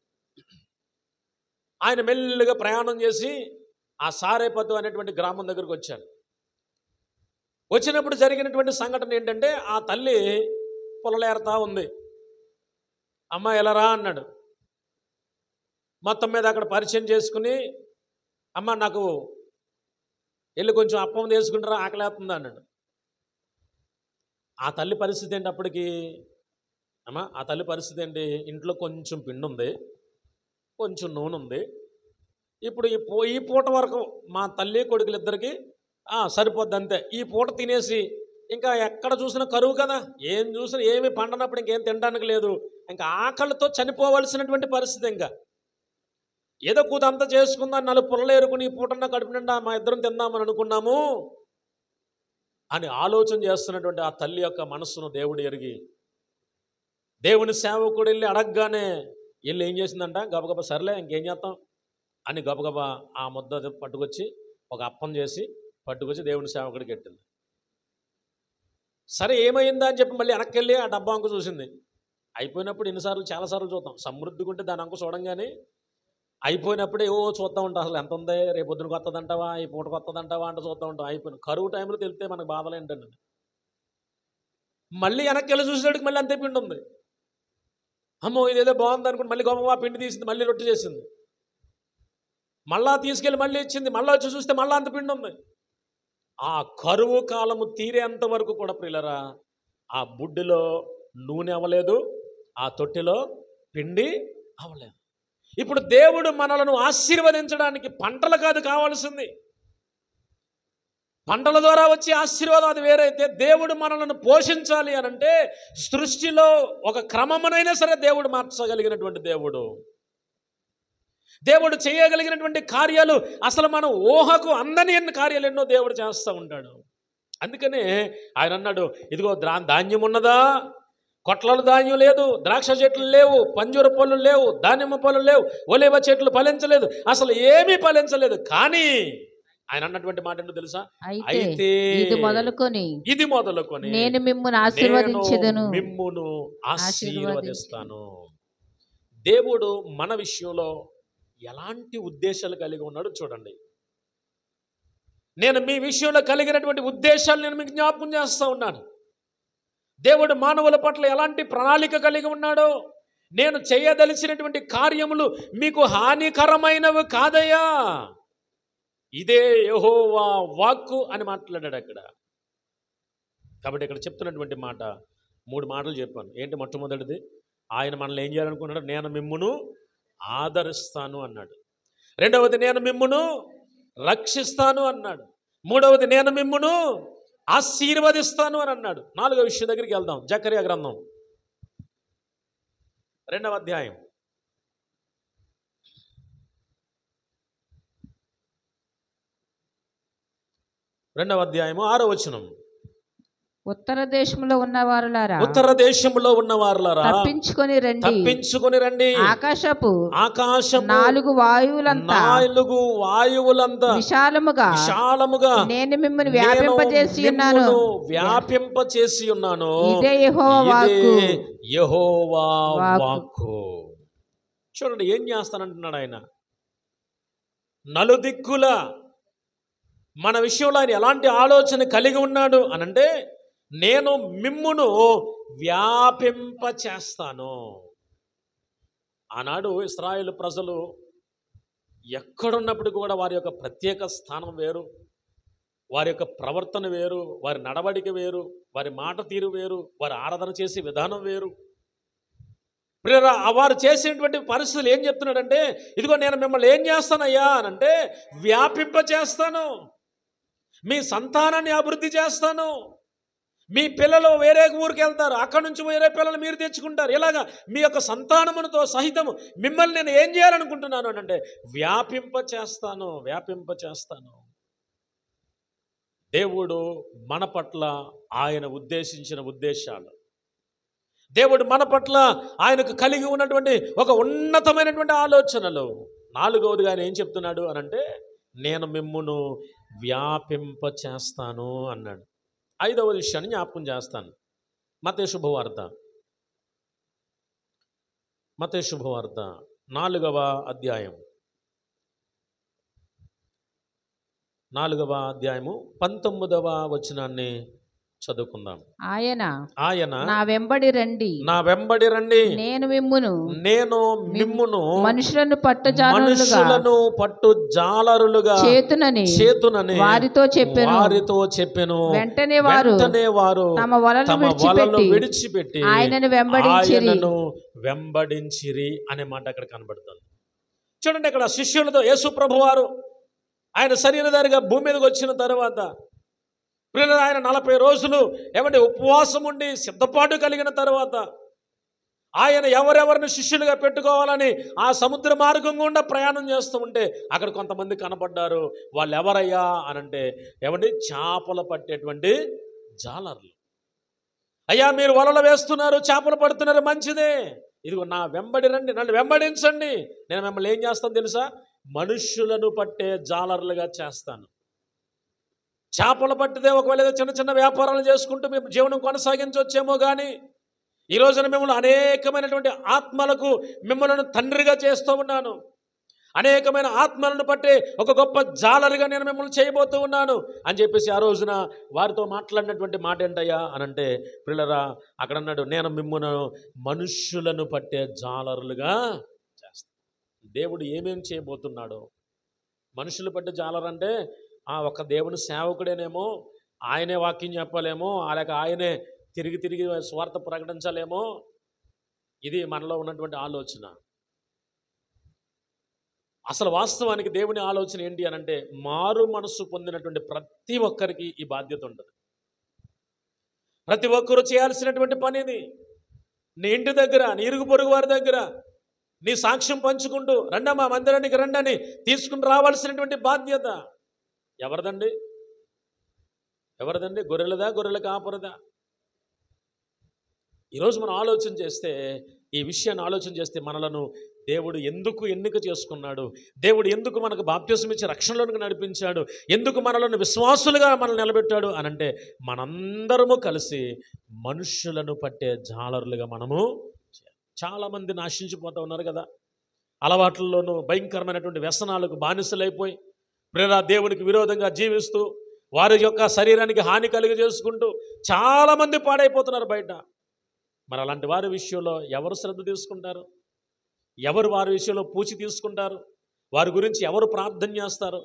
ఆయన మెల్లిగా ప్రయాణం చేసి ఆ సారేపతు అనేటువంటి గ్రామం దగ్గరకు వచ్చాడు. వచ్చినప్పుడు జరిగినటువంటి సంఘటన ఏంటంటే, ఆ తల్లి పొలలేరుతా ఉంది. అమ్మ ఎలారా అన్నాడు. మొత్తం మీద అక్కడ పరిచయం చేసుకుని, అమ్మ నాకు వెళ్ళి కొంచెం అప్పం తీసుకుంటారా, ఆకలేస్తుందా అన్నాడు. ఆ తల్లి పరిస్థితి ఏంటి అప్పటికి? అమ్మ, ఆ తల్లి పరిస్థితి ఏంటి? ఇంట్లో కొంచెం పిండి ఉంది, కొంచెం నూనె ఉంది. ఇప్పుడు ఈ పూట వరకు మా తల్లి కొడుకులిద్దరికి సరిపోద్ది అంతే. ఈ పూట తినేసి ఇంకా ఎక్కడ చూసినా కరువు కదా, ఏం చూసినా ఏమి పండనప్పుడు ఇంకేం తినడానికి లేదు, ఇంకా ఆకలితో చనిపోవలసినటువంటి పరిస్థితి. ఇంకా ఏదో కూతంతా చేసుకుందాం, 4 పుల్లలు ఏరుకుని ఈ పూటన్నా కడుపు నిండా మా ఇద్దరం తిందామని అనుకున్నాము అని ఆలోచన చేస్తున్నటువంటి ఆ తల్లి యొక్క మనస్సును దేవుడు ఎరిగి, దేవుని సేవకుడు వెళ్ళి అడగగానే వెళ్ళి ఏం చేసిందంట, గబగబా సర్లే ఇంకేం చేస్తాం అని గబగబా ఆ ముద్ద పట్టుకొచ్చి ఒక అప్పం చేసి పట్టుకొచ్చి దేవుని సేవకుడికి పెట్టింది. సరే ఏమైందా అని చెప్పి మళ్ళీ వెనక్కి వెళ్ళి ఆ డబ్బా అంకు చూసింది. అయిపోయినప్పుడు ఎన్నిసార్లు, చాలాసార్లు చూద్దాం. సమృద్ధిగా ఉంటే దాని అంకు చూడంగానే అయిపోయినప్పుడే చూస్తూ ఉంటాం, అసలు ఎంత ఉంది, రేపు పొద్దునకు వస్తుందంటావా, ఈ పూటకు వస్తుందంటావా అంటే చూస్తూ ఉంటాం. అయిపోయిన కరువు టైంలో తెలితే మనకు బాధలు ఏంటండి. మళ్ళీ వెనక్కి వెళ్ళి చూసేటికి మళ్ళీ అంతే పిండి ఉంది. అమ్మో ఇదేదో బాగుంది అనుకుంటే మళ్ళీ గొప్ప పిండి తీసింది, మళ్ళీ రొట్టె చేసింది, మళ్ళా తీసుకెళ్ళి మళ్ళీ ఇచ్చింది, మళ్ళీ వచ్చి చూస్తే మళ్ళీ అంత పిండి ఉంది. ఆ కరువు కాలము తీరేంత వరకు కూడా ప్రియులరా ఆ బుడ్డిలో నూనె అవ్వలేదు, ఆ తొట్టిలో పిండి అవ్వలేదు. ఇప్పుడు దేవుడు మనలను ఆశీర్వదించడానికి పంటలు కాదు కావాల్సింది, పంటల ద్వారా వచ్చే ఆశీర్వాదం అది వేరైతే, దేవుడు మనలను పోషించాలి అనంటే సృష్టిలో ఒక క్రమమునైనా సరే దేవుడు మార్చగలిగినటువంటి దేవుడు. దేవుడు చేయగలిగినటువంటి కార్యాలు అసలు మనం ఊహకు అందని ఎన్ని కార్యాలు ఎన్నో దేవుడు చేస్తూ ఉంటాడు. అందుకనే ఆయన అన్నాడు, ఇదిగో ధాన్యం ఉన్నదా, కొట్లలో ధాన్యం లేదు, ద్రాక్ష చెట్లు లేవు, పంజూర పళ్ళు లేవు, దానిమ్మ పళ్ళు లేవు, ఒలీవ చెట్లు ఫలించలేదు, అసలు ఏమీ ఫలించలేదు. కానీ ఆయన అన్నటువంటి మాట ఏంటో తెలుసా? అయితే ఇది మొదలుకొని నేను మిమ్మును ఆశీర్వదిస్తాను. దేవుడు మన విషయంలో ఎలాంటి ఉద్దేశాలు కలిగి ఉన్నాడో చూడండి. నేను మీ విషయంలో కలిగినటువంటి ఉద్దేశాలు నేను మీకు జ్ఞాపకం చేస్తూ ఉన్నాను. దేవుడు మానవుల పట్ల ఎలాంటి ప్రణాళిక కలిగి ఉన్నాడో, నేను చేయదలిచినటువంటి కార్యములు మీకు హానికరమైనవి కాదయ్యా, ఇదే యెహోవా వాక్కు అని మాట్లాడాడు అక్కడ. కాబట్టి ఇక్కడ చెప్తున్నటువంటి మాట 3 మాటలు చెప్పాను. ఏంటి? మొట్టమొదటిది, ఆయన మనల్ని ఏం చేయాలనుకున్నాడు? నేను మిమ్మును ఆదరిస్తాను అన్నాడు. రెండవది, నేను మిమ్మును రక్షిస్తాను అన్నాడు. మూడవది, నేను మిమ్మును ఆశీర్వదిస్తాను అని అన్నాడు. 4వ విషయం దగ్గరికి వెళ్దాం. జకర్యా గ్రంథం 2వ అధ్యాయం 6వ వచనం. ఉత్తర దేశంలో ఉన్నవారులారా, తప్పించుకొని రండి. ఆకాశపు 4 వాయువులంతా విశాలముగా నేను మిమ్మల్ని వ్యాపింపజేసి ఉన్నాను. ఇదే యెహోవా వాక్కు. చూడండి ఏం చేస్తానంటున్నాడు ఆయన. నలుదిక్కుల మన విషయంలో ఆయన ఎలాంటి ఆలోచన కలిగి ఉన్నాడు అనంటే, నేను మిమ్మును వ్యాపింప చేస్తాను. ఆనాడు ఇశ్రాయేలు ప్రజలు ఎక్కడున్నప్పుడు కూడా వారి యొక్క ప్రత్యేక స్థానం వేరు, వారి యొక్క ప్రవర్తన వేరు, వారి నడవడిక వేరు, వారి మాట తీరు వేరు, వారి ఆరాధన చేసే విధానం వేరు. వారు చేసేటువంటి పరిస్థితులు ఏం చెప్తున్నాడంటే, ఇదిగో నేను మిమ్మల్ని ఏం చేస్తానయ్యా అనంటే, వ్యాపింప చేస్తాను, మీ సంతానాన్ని అభివృద్ధి చేస్తాను. మీ పిల్లలు వేరే ఊరికి వెళ్తారు, అక్కడి నుంచి వేరే పిల్లలు మీరు తెచ్చుకుంటారు. ఇలాగా మీ యొక్క సంతానములతో సహితము మిమ్మల్ని నేను ఏం చేయాలనుకుంటున్నాను అంటే వ్యాపింప చేస్తాను. దేవుడు మన పట్ల ఆయన ఉద్దేశించిన ఉద్దేశాలు, దేవుడు మన పట్ల ఆయనకు కలిగి ఉన్నటువంటి ఒక ఉన్నతమైనటువంటి ఆలోచనలు. 4వదిగా ఆయన ఏం చెప్తున్నాడు అనంటే, నేను మిమ్మును వ్యాపింప చేస్తాను అన్నాడు. 5వ విషయాన్ని జ్ఞాపకం చేస్తాను. మత్తయి శుభవార్త 4వ అధ్యాయం 19వ వచనాన్ని చదువుకుందాం. ఆయన నా వెంబడి రండి, నేను మిమ్మును మనుషులను పట్టు జాలరులుగా చేతునని వారితో చెప్పెను. వెంటనే వారు తమ వలలు విడిచిపెట్టి ఆయనను వెంబడించిరి అనే మాట అక్కడ కనబడుతుంది. చూడండి, అక్కడ శిష్యులతో యేసు ప్రభువారు ఆయన శరీరధారిగా భూమి మీదకి వచ్చిన తర్వాత ఆయన 40 రోజులు ఉపవాసం ఉండి సిద్ధపాటు కలిగిన తర్వాత ఆయన ఎవరెవరిని శిష్యులుగా పెట్టుకోవాలని ఆ సముద్ర మార్గం గుండా ప్రయాణం చేస్తూ ఉంటే అక్కడ కొంతమంది కనపడ్డారు. వాళ్ళు ఎవరయ్యా అనంటే చేపలు పట్టేటువంటి జాలర్లు. అయ్యా, మీరు వలలు వేస్తున్నారు, చేపలు పడుతున్నారు, మంచిదే, ఇదిగో నా వెంబడి రండి, నన్ను వెంబడించండి, నేను మిమ్మల్ని ఏం చేస్తాను తెలుసా? మనుష్యులను పట్టే జాలర్లుగా చేస్తాను. చేపలు పట్టితే ఒకవేళ చిన్న చిన్న వ్యాపారాలు చేసుకుంటూ మేము జీవనం కొనసాగించవచ్చేమో, కానీ ఈ రోజున మిమ్మల్ని అనేకమైనటువంటి ఆత్మలకు మిమ్మల్ని తండ్రిగా చేస్తూ ఉన్నాను. అనేకమైన ఆత్మలను పట్టే ఒక గొప్ప జాలరుగా నేను మిమ్మల్ని చేయబోతూ ఉన్నాను అని చెప్పేసి ఆ రోజున వారితో మాట్లాడినటువంటి మాట ఏంటయ్యా అనంటే, పిల్లరా అక్కడ అన్నాడు, నేను మిమ్మల్ని మనుష్యులను పట్టే జాలరులుగా చేస్తాను. దేవుడు ఏమేమి చేయబోతున్నాడో. మనుషులు పట్టే జాలరంటే ఒక దేవుని సేవకుడేనేమో, ఆయనే వాక్యం చెప్పాలేమో, లేక ఆయనే తిరిగి స్వార్థ ప్రకటించాలేమో. ఇది మనలో ఉన్నటువంటి ఆలోచన. అసలు వాస్తవానికి దేవుని ఆలోచన ఏంటి అనంటే, మారు మనసు పొందినటువంటి ప్రతి ఒక్కరికి ఈ బాధ్యత ఉంటుంది. ప్రతి ఒక్కరూ చేయాల్సినటువంటి పని ఇది. నీ ఇంటి దగ్గర, నీ ఇరుగు పొరుగు వారి దగ్గర నీ సాక్ష్యం పంచుకుంటూ రండమ్మా మందిరానికి రండని తీసుకుని రావాల్సినటువంటి బాధ్యత ఎవరిదండి? గొర్రెలదా, గొర్రెల కాపరదా? ఈరోజు మనం ఆలోచన చేస్తే, ఈ విషయాన్ని ఆలోచన చేస్తే మనలను దేవుడు ఎందుకు ఎన్నిక చేసుకున్నాడు, దేవుడు ఎందుకు మనకు బాప్తిసం ఇచ్చి రక్షణలోనికి నడిపించాడు, ఎందుకు మనలను విశ్వాసులుగా మనల్ని నిలబెట్టాడు అనంటే, మనందరము కలిసి మనుష్యులను పట్టే జాలరులుగా మనము. చాలామంది నాశించిపోతూ ఉన్నారు కదా, అలవాట్లలోనూ భయంకరమైనటువంటి వ్యసనాలకు బానిసలైపోయి దేవునికి విరోధంగా జీవిస్తూ వారి యొక్క శరీరానికి హాని కలిగజేసుకుంటూ చాలామంది పాడైపోతున్నారు బయట. మరి అలాంటి వారి విషయంలో ఎవరు శ్రద్ధ తీసుకుంటారు? ఎవరు వారి విషయంలో పూచి తీసుకుంటారు? వారి గురించి ఎవరు ప్రార్థన చేస్తారు?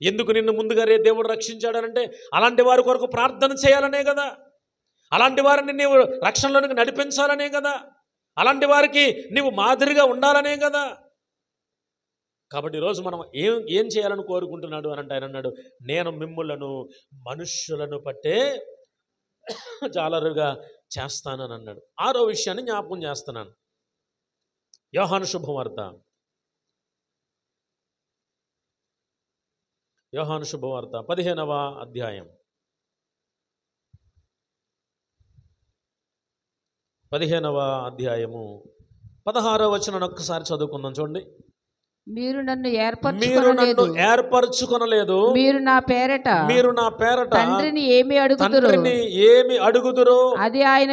ఎందుకు నిన్ను ముందుగా దేవుడు రక్షించాడనంటే అలాంటి వారి కొరకు ప్రార్థన చేయాలనే కదా, అలాంటి వారిని నీవు రక్షణలోనికి నడిపించాలనే కదా, అలాంటి వారికి నీవు మాదిరిగా ఉండాలనే కదా. కాబట్టి ఈరోజు మనం ఏం చేయాలని కోరుకుంటున్నాడు అని అంటే ఆయన అన్నాడు, నేను మిమ్ములను మనుష్యులను పట్టే జాలరుగా చేస్తానని అన్నాడు. 6వ విషయాన్ని జ్ఞాపకం చేస్తున్నాను. యోహాను శుభవార్త 15వ అధ్యాయం 15వ అధ్యాయము 16వ వచనం ఒక్కసారి చదువుకుందాం. చూడండి. మీరు నన్ను ఏర్పరచుకొనలేదు, మీరు నా పేరట తండ్రిని ఏమి అడుగుదురో అది ఆయన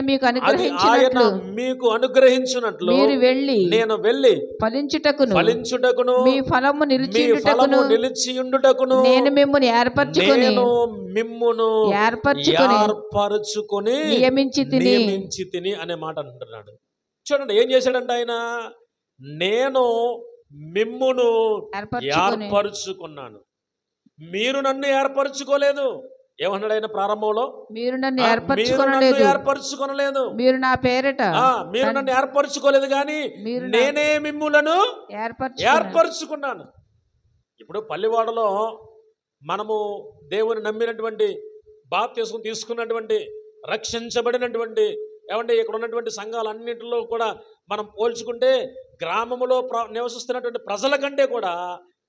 మీకు అనుగ్రహించినట్లు నేను వెళ్ళి ఫలించుటకును మీ ఫలము నిలిచియుండుటకును నేను మిమ్మును ఏర్పరచుకొని నియమించి తిని అనే మాట అంటున్నాడు. చూడండి ఏం చేశాడంట ఆయన, నేను మిమ్మును ఏర్పరచుకున్నాను, మీరు నన్ను ఏర్పరచుకోలేదు. ఏమన్నాడు ఆయన ప్రారంభంలో? మీరు నన్ను ఏర్పరచుకోనలేదు, మీరు నా పేరట మీరు నన్ను ఏర్పరచుకోలేదు, కానీ నేనే మిమ్ములను ఏర్పరచుకున్నాను. ఇప్పుడు పల్లివాడలో మనము దేవుని నమ్మినటువంటి బాప్తిస్మం తీసుకున్నటువంటి రక్షించబడినటువంటి ఏమంటే ఇక్కడ ఉన్నటువంటి సంఘాలన్నింటిలో కూడా మనం పోల్చుకుంటే గ్రామంలో నివసిస్తున్నటువంటి ప్రజల కంటే కూడా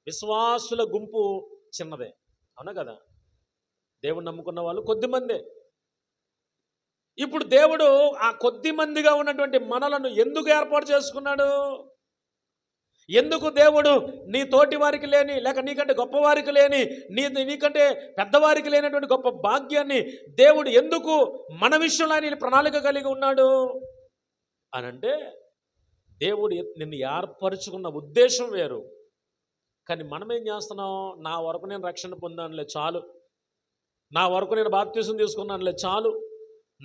విశ్వాసుల గుంపు చిన్నదే. అవునా కదా? దేవుడు నమ్ముకున్న వాళ్ళు కొద్దిమందే. ఇప్పుడు దేవుడు ఆ కొద్ది మందిగా ఉన్నటువంటి మనలను ఎందుకు ఏర్పాటు చేసుకున్నాడు? ఎందుకు దేవుడు నీ తోటి వారికి లేని, లేక నీకంటే గొప్పవారికి లేని, నీకంటే పెద్దవారికి లేనటువంటి గొప్ప భాగ్యాన్ని దేవుడు ఎందుకు మన విషయంలో ఆయన ప్రణాళిక కలిగి ఉన్నాడు అనంటే, దేవుడు నిన్ను ఏర్పరచుకున్న ఉద్దేశం వేరు. కానీ మనం ఏం చేస్తున్నాం? నా వరకు నేను రక్షణ పొందానులే చాలు, నా వరకు నేను బాప్తిసం తీసుకున్నానులే చాలు,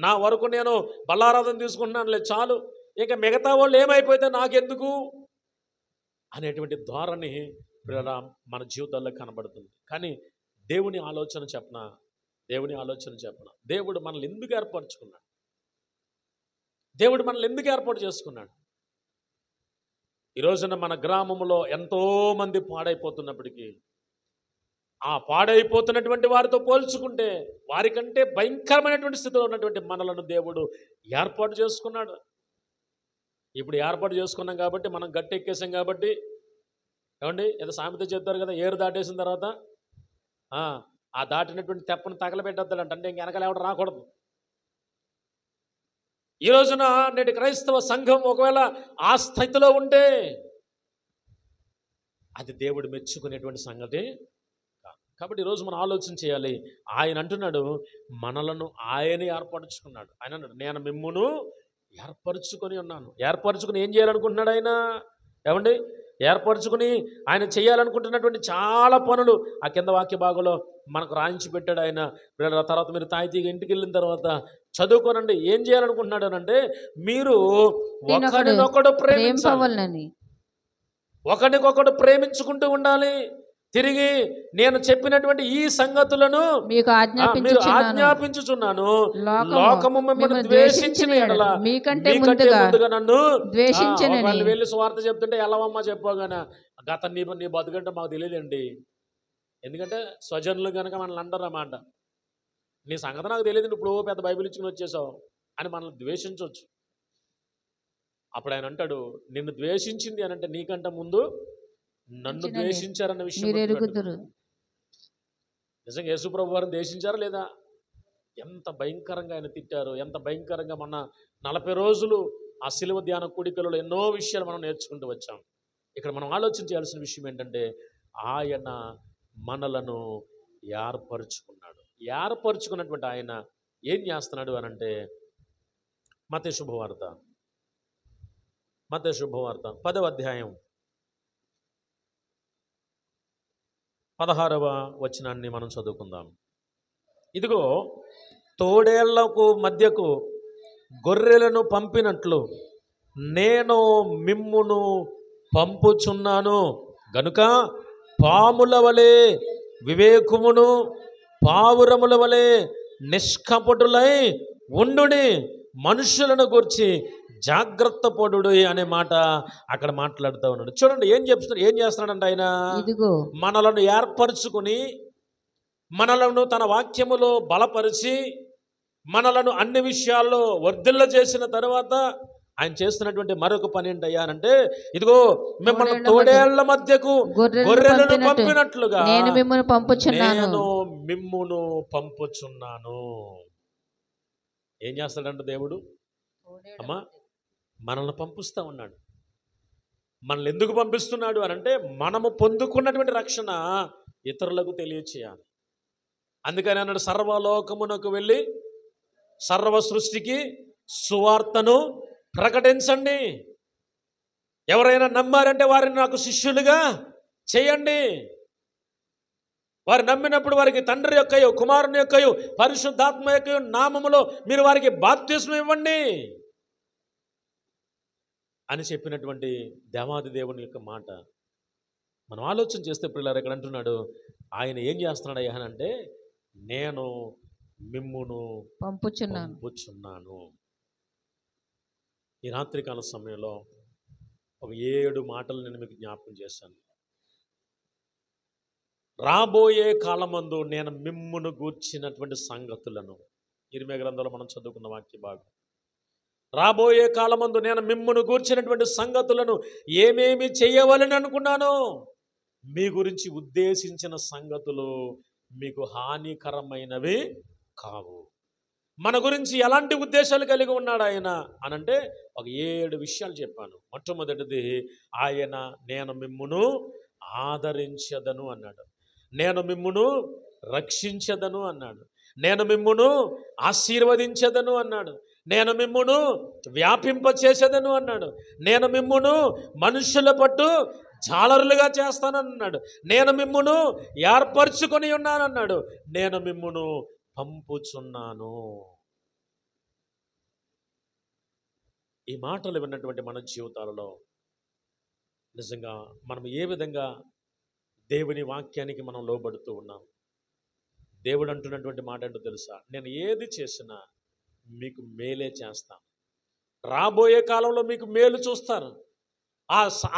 నా వరకు నేను బల్లారాధన తీసుకుంటున్నానులే చాలు, ఇక మిగతా వాళ్ళు ఏమైపోతే నాకెందుకు అనేటువంటి ధోరణి మన జీవితాల్లో కనబడుతుంది. కానీ దేవుని ఆలోచన చెప్పనా, దేవుడు మనల్ని ఎందుకు ఏర్పరచుకున్నాడు? దేవుడు మనల్ని ఎందుకు ఏర్పాటు చేసుకున్నాడు? ఈ రోజున మన గ్రామంలో ఎంతోమంది పాడైపోతున్నప్పటికీ ఆ పాడైపోతున్నటువంటి వారితో పోల్చుకుంటే వారికంటే భయంకరమైనటువంటి స్థితిలో ఉన్నటువంటి మనలను దేవుడు ఏర్పాటు చేసుకున్నాడు. ఇప్పుడు ఏర్పాటు చేసుకున్నాం కాబట్టి మనం గట్టెక్కేసాం కాబట్టి, ఏమండి ఏదో సామెత చెప్తారు కదా, ఏరు దాటేసిన తర్వాత ఆ దాటినటువంటి తెప్పను తగలబెట్టేద్దాలంట, అంటే ఇంక వెనకాల ఎవడ రాకూడదు. ఈ రోజున నేటి క్రైస్తవ సంఘం ఒకవేళ ఆ స్థితిలో ఉంటే అది దేవుడు మెచ్చుకునేటువంటి సంగతి. కాబట్టి ఈరోజు మనం ఆలోచన చేయాలి. ఆయన అంటున్నాడు మనలను ఆయన ఏర్పరచుకున్నాడు. ఆయన అన్నాడు నేను మిమ్మును ఏర్పరచుకొని ఉన్నాను. ఏర్పరచుకుని ఏం చేయాలనుకుంటున్నాడు ఆయన? ఏమండి ఏర్పరచుకుని ఆయన చేయాలనుకుంటున్నటువంటి చాలా పనులు ఆ కింద వాక్య భాగంలో మనకు రాయించి పెట్టాడు ఆయన. తర్వాత మీరు తాయితీగా ఇంటికి వెళ్ళిన తర్వాత చదువుకోనండి. ఏం చేయాలనుకుంటున్నాడు అని అంటే, మీరు ఒకరినొకడు ప్రేమించాలి, ఒకరికొకడు ప్రేమించుకుంటూ ఉండాలి. తిరిగి నేను చెప్పినటువంటి ఈ సంగతులను మీరు ఆజ్ఞాపించుచున్నాను. లోకము మిమ్మల్ని ద్వేషించిన యెడల మీకంటే ముందుగా నన్ను వాళ్ళు వెళ్ళి స్వార్థ చెప్తుంటే ఎలావమ్మా చెప్పాగానే గత నీ బతుకంటే మాకు తెలియదండి. ఎందుకంటే స్వజనులు కనుక మనల్ని అంటారన్నమాట. నీ సంగతి నాకు తెలియదు, ఇప్పుడు పెద్ద బైబిల్ ఇచ్చుకుని వచ్చేసావు అని మనల్ని ద్వేషించవచ్చు. అప్పుడు ఆయన అంటాడు నిన్ను ద్వేషించింది అని అంటే నీకంటే ముందు నన్ను ద్వేషించారన్న విషయం. నిజంగా యేసుప్రభు వారిని ద్వేషించారా లేదా? ఎంత భయంకరంగా ఆయన తిట్టారు, ఎంత భయంకరంగా మన 40 రోజులు ఆ శిలువ ధ్యాన కూడికలలో ఎన్నో విషయాలు మనం నేర్చుకుంటూ వచ్చాం. ఇక్కడ మనం ఆలోచన చేయాల్సిన విషయం ఏంటంటే ఆయన మనలను ఏర్పరచుకున్నాడు. ఏర్పరచుకున్నటువంటి ఆయన ఏం చేస్తున్నాడు అని అంటే మత్తయి శుభవార్త 10వ అధ్యాయం 16వ వచనాన్ని మనం చదువుకుందాం. ఇదిగో తోడేళ్లకు మధ్యకు గొర్రెలను పంపినట్లు నేను మిమ్మును పంపుచున్నాను గనుక పాముల వలె వివేకమును పావురముల వలె నిష్కపటులై ఉండుడి, మనుషులను గురించి జాగ్రత్త పడుడు అనే మాట అక్కడ మాట్లాడుతూ ఉన్నాడు. చూడండి ఏం చేస్తున్నాడంటే ఆయన మనలను ఏర్పరచుకుని మనలను తన వాక్యములో బలపరిచి మనలను అన్ని విషయాల్లో వర్ధిల్ల చేసిన తర్వాత ఆయన చేస్తున్నటువంటి మరొక పని ఏంటయ్యా అంటే, ఇదిగో మిమ్మల్ని తోడేళ్ల మధ్యకు గొర్రెలను పంపినట్లుగా నేను మిమ్మును పంపుచున్నాను. ఏం చేస్తాడంటే దేవుడు అమ్మా మనల్ని పంపిస్తూ ఉన్నాడు. మనల్ని ఎందుకు పంపిస్తున్నాడు అని అంటే, మనము పొందుకున్నటువంటి రక్షణ ఇతరులకు తెలియచేయాలి. అందుకని అన్నాడు, సర్వలోకమునకు వెళ్ళి సర్వ సృష్టికి సువార్తను ప్రకటించండి. ఎవరైనా నమ్మారంటే వారిని నాకు శిష్యులుగా చేయండి. వారు నమ్మినప్పుడు వారికి తండ్రి యొక్కయు కుమారుని యొక్కయు పరిశుద్ధాత్మ యొక్కయు నామములో మీరు వారికి బాప్తిస్మం ఇవ్వండి అని చెప్పినటువంటి దేవాది దేవుని యొక్క మాట మనం ఆలోచన చేస్తే పిల్లలు ఇక్కడ అంటున్నాడు, ఆయన ఏం చేస్తున్నాడు అయ్యా అంటే, నేను మిమ్మును పంపుచున్నాను. ఈ రాత్రికాల సమయంలో ఒక 7 మాటలు నేను మీకు జ్ఞాపకం చేశాను. రాబోయే కాలమందు నేను మిమ్మును గూర్చినటువంటి సంగతులను, ఇర్మియా గ్రంథంలో మనం చదువుకున్న వాక్య భాగం, రాబోయే కాలమందు నేను మిమ్మును గూర్చినటువంటి సంగతులను ఏమేమి చేయవలని అనుకున్నానో మీ గురించి ఉద్దేశించిన సంగతులు మీకు హానికరమైనవి కావు. మన గురించి ఎలాంటి ఉద్దేశాలు కలిగి ఉన్నాడు ఆయన అనంటే ఒక 7 విషయాలు చెప్పాను. మొట్టమొదటిది, ఆయన నేను మిమ్మును ఆదరించదను అన్నాడు, నేను మిమ్మును రక్షించదను అన్నాడు, నేను మిమ్మును ఆశీర్వదించదను అన్నాడు, నేను మిమ్మును వ్యాపింపచేసేదను అన్నాడు, నేను మిమ్మును మనుషుల పట్టు జాలరులుగా చేస్తానన్నాడు, నేను మిమ్మును ఏర్పరచుకొని ఉన్నానన్నాడు, నేను మిమ్మును పంపుచున్నాను. ఈ మాటలు విన్నటువంటి మన జీవితాలలో నిజంగా మనం ఏ విధంగా దేవుని వాక్యానికి మనం లోబడుతూ ఉన్నాం. దేవుడు అంటున్నటువంటి మాట ఏంటో తెలుసా, నేను ఏది చేసినా మీకు మేలే చేస్తాను. రాబోయే కాలంలో మీకు మేలు చూస్తారు.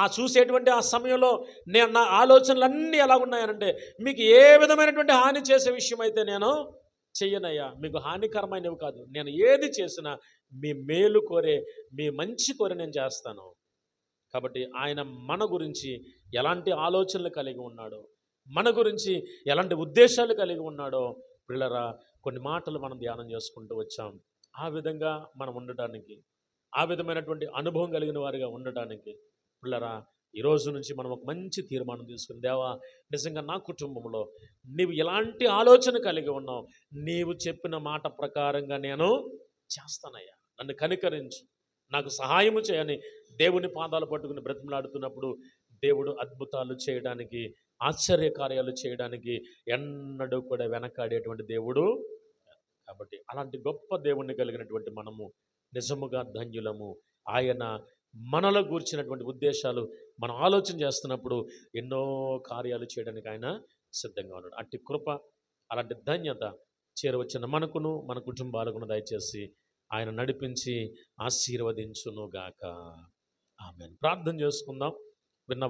ఆ చూసేటువంటి ఆ సమయంలో నేను నా ఆలోచనలన్నీ ఎలా ఉన్నాయనంటే, మీకు ఏ విధమైనటువంటి హాని చేసే విషయం అయితే నేను చెయ్యనయ్యా, మీకు హానికరమైనవి కాదు. నేను ఏది చేసినా మీ మేలు కోరే, మీ మంచి కోరే నేను చేస్తాను. కాబట్టి ఆయన మన గురించి ఎలాంటి ఆలోచనలు కలిగి ఉన్నాడో, మన గురించి ఎలాంటి ఉద్దేశాలు కలిగి ఉన్నాడో పిల్లరా కొన్ని మాటలు మనం ధ్యానం చేసుకుంటూ వచ్చాం. ఆ విధంగా మనం ఉండటానికి, ఆ విధమైనటువంటి అనుభవం కలిగిన వారిగా ఉండటానికి పిల్లరా ఈ రోజు నుంచి మనం ఒక మంచి తీర్మానం తీసుకుని, దేవా నిజంగా నా కుటుంబంలో నీవు ఎలాంటి ఆలోచన కలిగి ఉన్నావు, నీవు చెప్పిన మాట ప్రకారంగా నేను చేస్తానయ్యా, నన్ను కనికరించు, నాకు సహాయము చేయని దేవుని పాదాలు పట్టుకుని బ్రతిమలాడుతున్నప్పుడు దేవుడు అద్భుతాలు చేయడానికి, ఆశ్చర్యకార్యాలు చేయడానికి ఎన్నడూ కూడా వెనకాడేటువంటి దేవుడు. కాబట్టి అలాంటి గొప్ప దేవుణ్ణి కలిగినటువంటి మనము నిజముగా ధన్యులము. ఆయన మనలో గూర్చినటువంటి ఉద్దేశాలు మనం ఆలోచన చేస్తున్నప్పుడు ఎన్నో కార్యాలు చేయడానికి ఆయన సిద్ధంగా ఉన్నాడు. అట్టి కృప, అలాంటి ధన్యత చేరవచ్చిన మనకును మన కుటుంబాలకును దయచేసి ఆయన నడిపించి ఆశీర్వదించునుగాక. ఆమేన్. ప్రార్థన చేసుకుందాం. విన్న